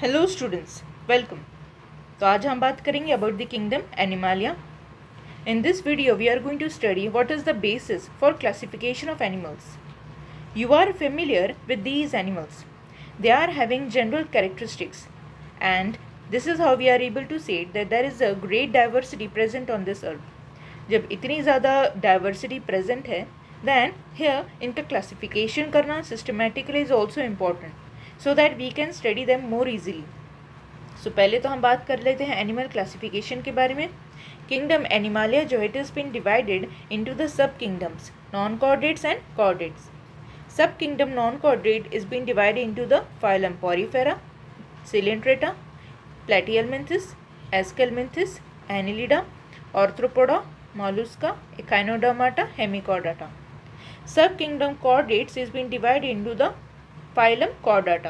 Hello students, welcome. तो आज हम बात करेंगे about the kingdom Animalia. In this video we are going to study what is the basis for classification of animals. You are familiar with these animals. They are having general characteristics, and this is how we are able to say that there is a great diversity present on this earth. जब इतनी ज़्यादा diversity present है, then here इनका classification करना systematically is also important so that we can study them more easily. So पहले तो हम बात कर लेते हैं एनिमल क्लासिफिकेशन के बारे में. किंगडम एनिमालिया जो it is been divided into the sub kingdoms non chordates and chordates. Sub kingdom non chordate is been divided into the phylum Porifera, Coelenterata, Platyhelminthes, Aschelminthes, Annelida, Arthropoda, Mollusca, Echinodermata, Hemichordata. Sub kingdom chordates is been divided into the phylum Chordata.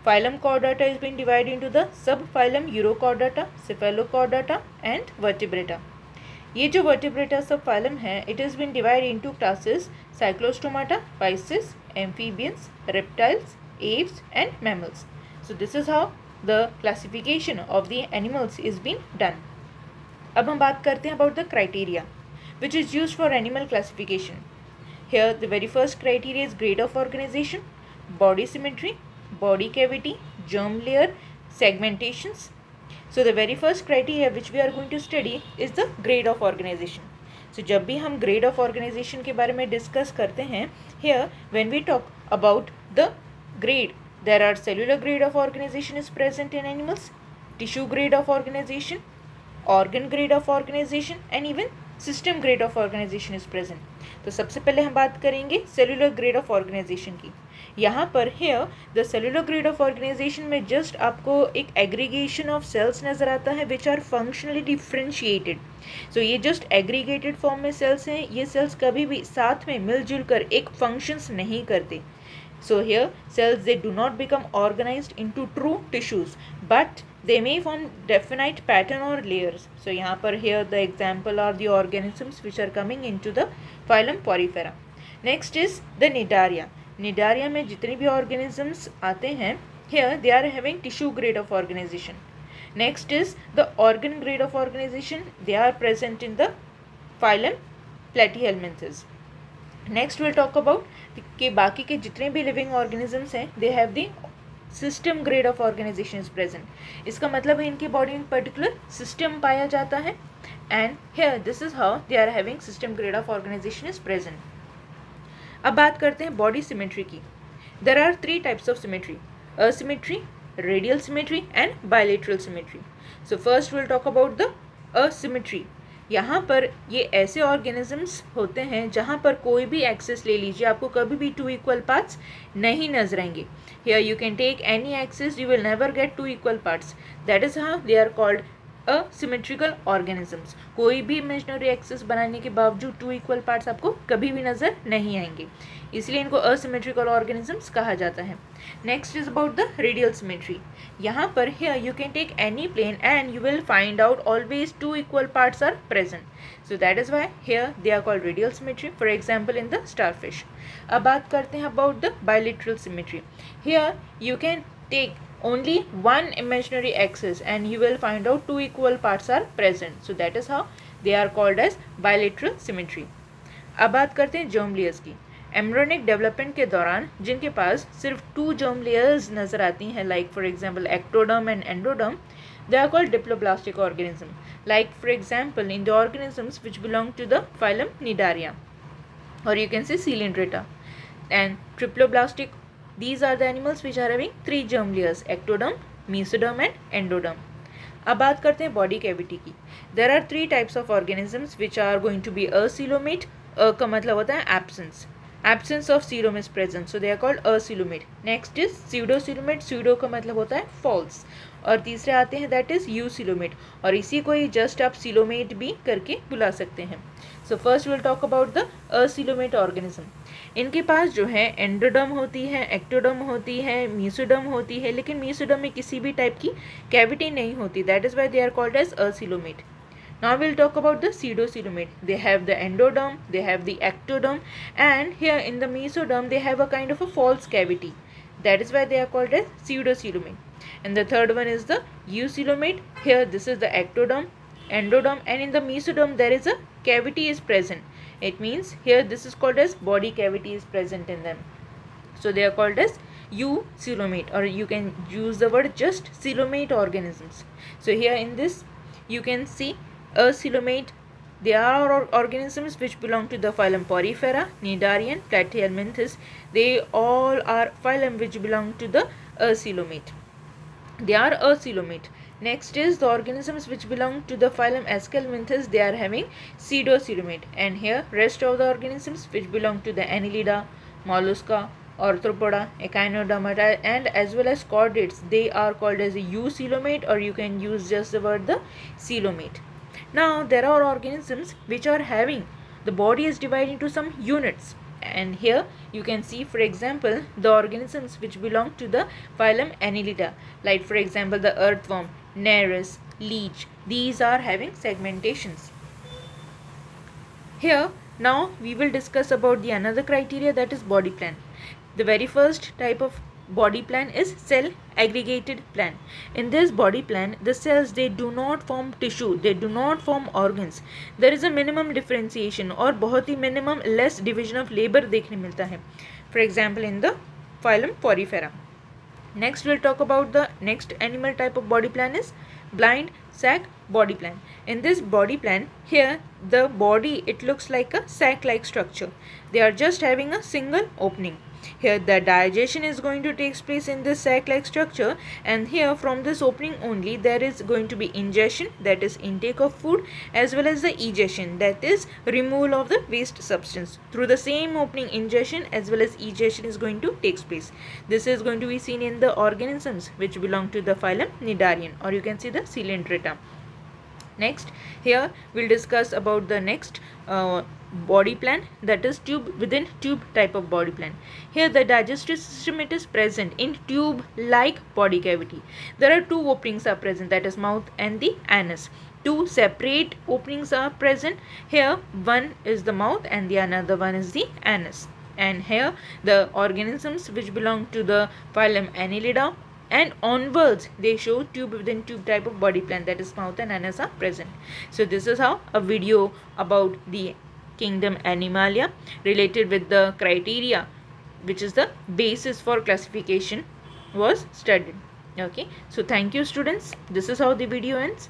Phylum Chordata is being divided into the subphylum Urochordata, Cephalochordata and Vertebrata. ये जो Vertebrata subphylum है, it has been divided into classes Cyclostomata, Pisces, amphibians, reptiles, apes and mammals. So this is how the classification of the animals is being done. अब हम बात करते हैं about the criteria which is used for animal classification. Here the very first criteria is grade of organization, body symmetry, body cavity, germ layer, segmentations. So the very first criteria which we are going to study is the grade of organization. So जब भी हम grade of organization के बारे में discuss करते हैं, here when we talk about the grade, there are cellular grade of organization is present in animals, tissue grade of organization, organ grade of organization and even system grade of organization is present. तो सबसे पहले हम बात करेंगे cellular grade of organization की. यहाँ पर here the cellular grade of organization में just आपको एक aggregation of cells नज़र आता है which are functionally differentiated. So ये just aggregated form में cells हैं. ये cells कभी भी साथ में मिलजुल कर एक functions नहीं करते. So here cells they do not become organized into true tissues, but they may form definite pattern or layers. So यहाँ पर here the example are the organisms which are coming into the phylum Porifera. Next is the Cnidaria. Cnidaria में जितने भी organisms आते हैं, here they are having tissue grade of organization. Next is the organ grade of organization. They are present in the phylum Platyhelminthes. Next we'll talk about कि बाकी के जितने भी living organisms हैं, they have the system grade of organization is present. इसका मतलब है इनकी body में particular system पाया जाता है, and here this is how they are having system grade of organization is present. अब बात करते हैं body symmetry की. There are three types of symmetry: asymmetry, radial symmetry and bilateral symmetry. So first we'll talk about the asymmetry. यहाँ पर ये ऐसे organisms होते हैं जहाँ पर कोई भी एक्सिस ले लीजिए, आपको कभी भी टू इक्वल पार्ट्स नहीं नजर आएंगे. Here you can take any axis, you will never get two equal parts. That is how they are called asymmetrical organisms. कोई भी इमेजिनरी एक्सिस बनाने के बावजूद टू इक्वल पार्ट्स आपको कभी भी नजर नहीं आएंगे, इसलिए इनको असिमेट्रिकल ऑर्गेनिजम्स कहा जाता है. Next is about the radial symmetry. यहाँ पर here you can take any plane and you will find out always two equal parts are present. So that is why here they are called radial symmetry, for example in the starfish. अब बात करते हैं about the bilateral symmetry. Here you can take only one imaginary axis and you will find out two equal parts are present. So that is how they are called as bilateral symmetry. अब बात करते हैं germ layers की. Embryonic development के दौरान जिनके पास सिर्फ to germ layers नजर आती हैं, like for example ectoderm and endoderm, they are called diploblastic organism. Like for example in the organisms which belong to the phylum Cnidaria, or you can say Coelenterata and triploblastic. These are the animals which are having three germ layers: ectoderm, mesoderm and endoderm. अब बात करते हैं body cavity की. There are three types of organisms which are going to be acoelomate. का मतलब होता है absence. Absence of coelom is present, so they are called acoelomate. Next is pseudocoelomate. Pseudo का मतलब होता है false. और तीसरे आते हैं that is eucoelomate, और इसी को ही just आप coelomate भी करके बुला सकते हैं. So first we'll talk about the acoelomate organism. इनके पास जो है एंडोडर्म होती है, एक्टोडर्म होती है, मेसोडर्म होती है, लेकिन मेसोडर्म में किसी भी टाइप की कैविटी नहीं होती. That is why they are called as acoelomate. Now we'll talk about the pseudocoelomate. They have the endoderm, they have the ectoderm, and here in the mesoderm they have a kind of a false cavity. That is why they are called as pseudocoelomate. And the third one is the eucoelomate. Here this is the ectoderm, endoderm, and in the mesoderm there is a cavity is present. It means here this is called as body cavity is present in them. So they are called as eucoelomate, or you can use the word just coelomate organisms. So here in this you can see coelomate. They are organisms which belong to the phylum Porifera, Cnidarian, Platyhelminthes. They all are phylum which belong to the coelomate. They are coelomate. Next is the organisms which belong to the phylum Asymmetrical. They are having pseudocoelomate. And here rest of the organisms which belong to the Annelida, Mollusca, Arthropoda, Echinodermata, and as well as chordates, they are called as a eucoelomate, or you can use just the word the coelomate. Now there are organisms which are having the body is divided into some units, and here you can see, for example, the organisms which belong to the phylum Annelida, like for example the earthworm, Nereis, leech. These are having segmentations. Here now we will discuss about the another criteria, that is body plan. The very first type of body plan is cell aggregated plan. In this body plan, the cells, they do not form tissue, they do not form organs. There is a minimum differentiation और बहुत ही minimum less division of labor देखने मिलता है. For example, in the phylum Porifera. Next we'll talk about the next animal type of body plan is blind sac body plan. In this body plan, here the body, it looks like a sac like structure. They are just having a single opening. Here the digestion is going to take place in this sac like structure, and here from this opening only there is going to be ingestion, that is intake of food, as well as the egestion, that is removal of the waste substance. Through the same opening, ingestion as well as egestion is going to take place. This is going to be seen in the organisms which belong to the phylum Cnidarian, or you can see the Coelenterata. Next, here we'll discuss about the next body plan, that is tube within tube type of body plan. Here the digestive system, it is present in tube like body cavity. There are two openings are present, that is mouth and the anus. Two separate openings are present. Here one is the mouth and the another one is the anus. And here the organisms which belong to the phylum Annelida and onwards, they show tube within tube type of body plan, that is mouth and anus are present. So this is how a video about the kingdom Animalia related with the criteria, which is the basis for classification, was studied. Okay, so thank you students. This is how the video ends.